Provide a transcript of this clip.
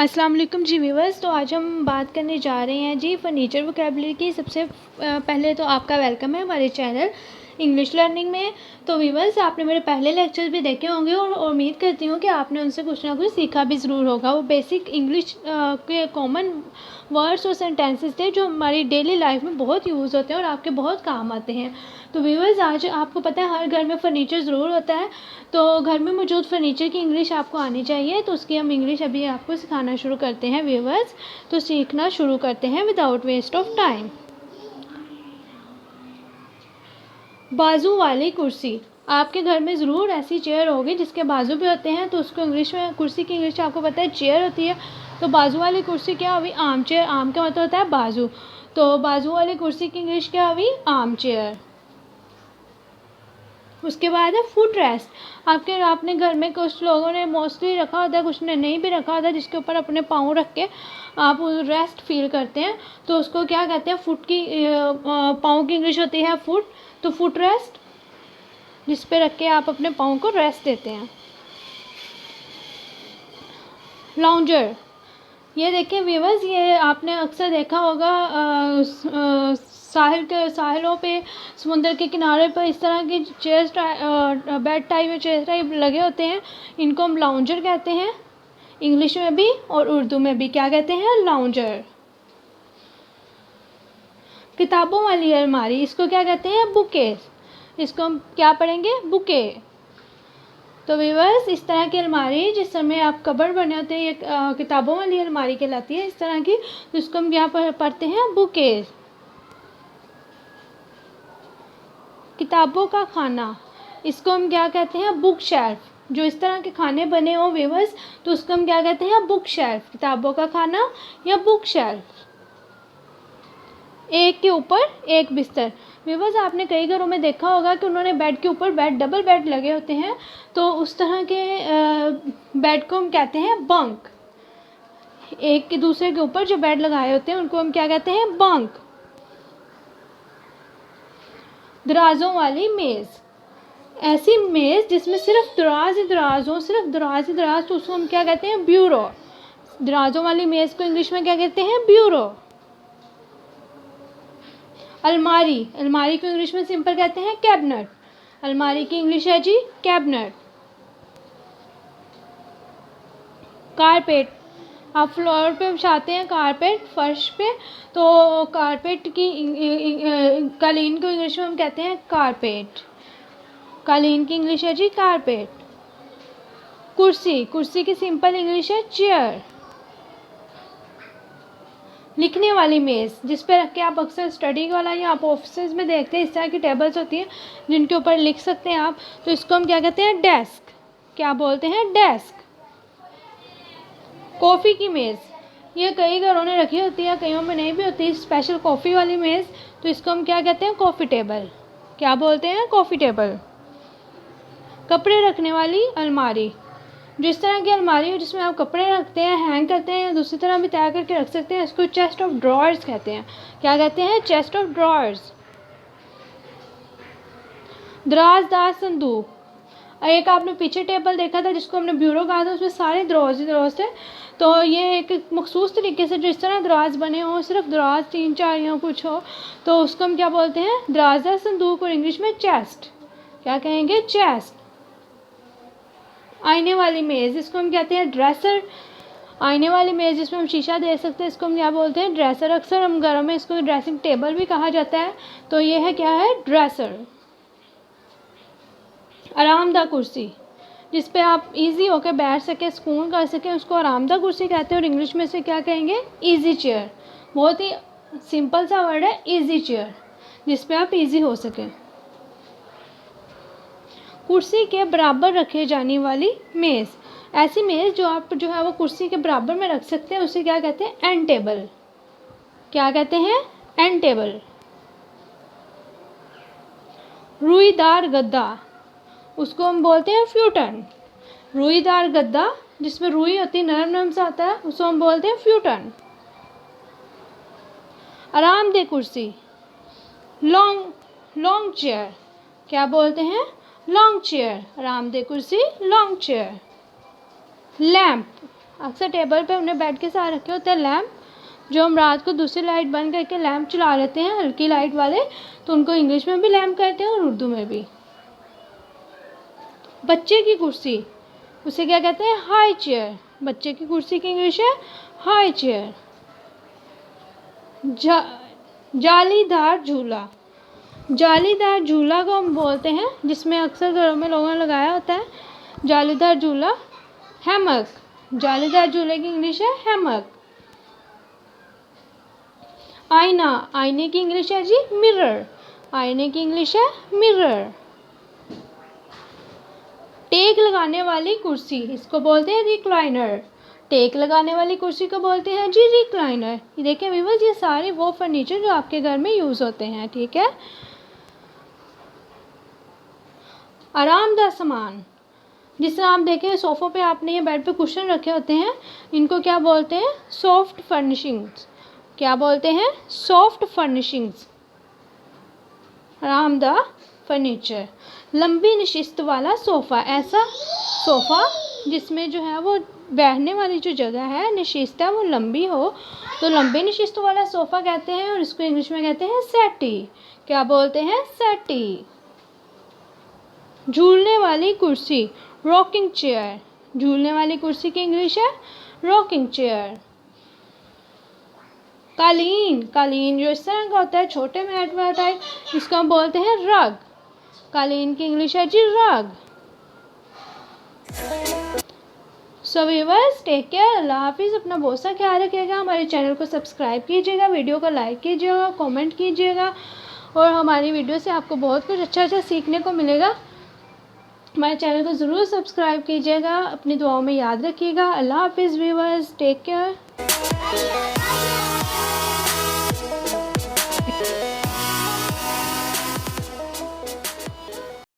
अस्सलाम वालेकुम जी व्यूवर्स। तो आज हम बात करने जा रहे हैं जी फर्नीचर वोकैबुलरी की। सबसे पहले तो आपका वेलकम है हमारे चैनल इंग्लिश लर्निंग में। तो व्यूवर्स, आपने मेरे पहले लेक्चर भी देखे होंगे और उम्मीद करती हूँ कि आपने उनसे कुछ ना कुछ सीखा भी ज़रूर होगा। वो बेसिक इंग्लिश के कॉमन वर्ड्स और सेंटेंसेस थे जो हमारी डेली लाइफ में बहुत यूज़ होते हैं और आपके बहुत काम आते हैं। तो व्यूवर्स, आज आपको पता है हर घर में फ़र्नीचर ज़रूर होता है, तो घर में मौजूद फ़र्नीचर की इंग्लिश आपको आनी चाहिए। तो उसकी हम इंग्लिश अभी आपको सिखाना शुरू करते हैं व्यूवर्स। तो सीखना शुरू करते हैं विदाउट वेस्ट ऑफ टाइम। बाजू वाली कुर्सी। आपके घर में ज़रूर ऐसी चेयर होगी जिसके बाजू भी होते हैं, तो उसको इंग्लिश में कुर्सी की इंग्लिश आपको पता है चेयर होती है। तो बाजू वाली कुर्सी क्या हुई? Arm chair. आर्म का मतलब होता है बाजू, तो बाजू वाली कुर्सी की इंग्लिश क्या हुई? Arm chair. उसके बाद है फुट रेस्ट। आपने घर में कुछ लोगों ने मोस्टली रखा होता है, कुछ ने नहीं भी रखा होता है, जिसके ऊपर अपने पाँव रख के आप रेस्ट फील करते हैं, तो उसको क्या कहते हैं? फुट की पाँव की इंग्लिश होती है फुट। तो फुट रेस्ट, जिस पे रख के आप अपने पाँव को रेस्ट देते हैं। लाउंजर। ये देखिए व्यूअर्स, ये आपने अक्सर देखा होगा साहिलों पे, समुंदर के किनारे पर इस तरह की चेयर्स बेड टाइप या चेयर टाइप लगे होते हैं। इनको हम लाउंजर कहते हैं, इंग्लिश में भी और उर्दू में भी क्या कहते हैं? लाउंजर। किताबों वाली अलमारी, इसको क्या कहते हैं? बुकेस। इसको हम क्या पढ़ेंगे? बुके। तो व्यूअर्स, इस तरह की अलमारी जिस समय आप कबर्ड बने होते हैं, ये किताबों वाली अलमारी कहलाती है इस तरह की। तो इसको हम यहाँ पर पढ़ते हैं बुकेस। किताबों का खाना, इसको हम क्या कहते हैं? Book shelf. जो इस तरह के खाने बने हो व्यूअर्स, तो उसको हम क्या कहते हैं? Book shelf. किताबों का खाना या बुक शेल्फ। एक के ऊपर एक बिस्तर। व्यूअर्स, आपने कई घरों में देखा होगा कि उन्होंने बेड के ऊपर डबल बेड लगे होते हैं, तो उस तरह के बेड को हम कहते हैं बंक। एक के दूसरे के ऊपर जो बेड लगाए होते हैं उनको हम क्या कहते हैं? बंक। दराजों वाली मेज़, ऐसी मेज़ जिसमें सिर्फ दराज ही दराज हो, सिर्फ दराज ही दराज, तो उसको हम क्या कहते हैं? ब्यूरो। दराजों वाली मेज़ को इंग्लिश में क्या कहते हैं? ब्यूरो। अलमारी, अलमारी को इंग्लिश में सिंपल कहते हैं कैबिनेट। अलमारी की इंग्लिश है जी कैबिनेट। कारपेट, आप फ्लोर पे बिछाते हैं कारपेट, फर्श पे, तो कारपेट की कालीन को इंग्लिश में हम कहते हैं कारपेट। कालीन की इंग्लिश है जी कारपेट। कुर्सी, कुर्सी की सिंपल इंग्लिश है चेयर। लिखने वाली मेज़, जिस पे रख के आप अक्सर स्टडी वाला या आप ऑफिस में देखते हैं, इस तरह की टेबल्स होती हैं जिनके ऊपर लिख सकते हैं आप, तो इसको हम क्या कहते हैं? डेस्क। क्या बोलते हैं? डेस्क। कॉफ़ी की मेज़, ये कई घरों ने रखी होती है, कईयों में नहीं भी होती, स्पेशल कॉफ़ी वाली मेज़, तो इसको हम क्या कहते हैं? Coffee table. क्या बोलते हैं? Coffee table. कपड़े रखने वाली अलमारी, जिस तरह की अलमारी हो जिसमें आप कपड़े रखते हैं, हैंग करते हैं, या दूसरी तरह भी तैयार करके रख सकते हैं, इसको चेस्ट ऑफ ड्रॉअर्स कहते हैं। क्या कहते हैं? Chest of drawers. दराजदार संदूक, एक आपने पीछे टेबल देखा था जिसको हमने ब्यूरो कहा था, उसमें सारे दराज ही दराज थे, तो ये एक मखसूस तरीके से जो इस तरह दराज बने हों, सिर्फ दराज 3-4 या कुछ हो, तो उसको हम क्या बोलते हैं? दराजदार संदूक, और इंग्लिश में चेस्ट। क्या कहेंगे? चेस्ट। आईने वाली मेज़, इसको हम कहते हैं ड्रेसर। आईने वाली मेज़ जिसमें हम शीशा देख सकते हैं, इसको हम क्या बोलते हैं? ड्रेसर। अक्सर हम घरों में इसको ड्रेसिंग टेबल भी कहा जाता है, तो ये है क्या है? ड्रेसर। आरामदा कुर्सी, जिस पे आप इजी होकर बैठ सके, सुकून कर सकें, उसको आरामदा कुर्सी कहते हैं, और इंग्लिश में से क्या कहेंगे? Easy chair. बहुत ही सिंपल सा वर्ड है इजी चेयर, जिस पे आप इजी हो सकें। कुर्सी के बराबर रखे जाने वाली मेज़, ऐसी मेज़ जो आप जो है वो कुर्सी के बराबर में रख सकते हैं, उसे क्या कहते हैं? And table. क्या कहते हैं? And table. रुईदार गद्दा, उसको हम बोलते हैं फ्यूटन। रुईदार गद्दा जिसमें रुई होती है, नरम नरम सा आता है, उसको हम बोलते हैं फ्यूटन। आरामदेह कुर्सी, लॉन्ग चेयर। क्या बोलते हैं? Long chair. आरामदेह कुर्सी, लॉन्ग चेयर। लैंप, अक्सर टेबल पे हमने बेड के साथ रखे होते हैं लैम्प, जो हम रात को दूसरी लाइट बंद करके लैम्प चला लेते हैं हल्की लाइट वाले, तो उनको इंग्लिश में भी लैम्प कहते हैं और उर्दू में भी। बच्चे की कुर्सी, उसे क्या कहते हैं? High chair. बच्चे की कुर्सी की इंग्लिश है हाई चेयर। जालीदार झूला, जालीदार झूला को हम बोलते हैं, जिसमें अक्सर घरों में लोगों ने लगाया होता है जालीदार झूला, हैमक। जालीदार झूले की इंग्लिश है हैमक। आईना, आईने की इंग्लिश है जी मिरर। आईने की इंग्लिश है मिरर। टेक लगाने वाली कुर्सी, इसको बोलते हैं रिक्लाइनर। टेक लगाने वाली कुर्सी को बोलते हैं जी रिक्लाइनर। ये देखें व्यूअर्स, ये सारे वो फर्नीचर जो आपके घर में यूज़ होते हैं, ठीक है। आरामदाह सामान, जिस तरह आप देखें सोफ़ों पे आपने ये बेड पे कुशन रखे होते हैं, इनको क्या बोलते हैं? Soft furnishings. क्या बोलते हैं? सॉफ्ट फर्निशिंग्स, आरामदाह फर्नीचर। लंबी नशिस्त वाला सोफ़ा, ऐसा सोफ़ा जिसमें जो है वो बैठने वाली जो जगह है, नशिस्त है, वो लंबी हो, तो लंबी नशिस्त वाला सोफ़ा कहते हैं, और इसको इंग्लिश में कहते हैं सेटी। क्या बोलते हैं? सेटी। झूलने वाली कुर्सी, रॉकिंग चेयर। झूलने वाली कुर्सी की इंग्लिश है रॉकिंग चेयर। कालीन, कालीन जो इस तरह का होता है छोटे मैट वाला टाइप, इसको हम बोलते हैं रग। कालीन की इंग्लिश है जी रग। सो व्यूअर्स, टेक केयर, अल्लाह हाफिज़। अपना बहुत सा ख्याल रखिएगा। हमारे चैनल को सब्सक्राइब कीजिएगा, वीडियो को लाइक कीजिएगा, कमेंट कीजिएगा, और हमारी वीडियो से आपको बहुत कुछ अच्छा अच्छा सीखने को मिलेगा। हमारे चैनल को ज़रूर सब्सक्राइब कीजिएगा। अपनी दुआओं में याद रखिएगा। अल्लाह हाफिज़ व्यूअर्स, टेक केयर।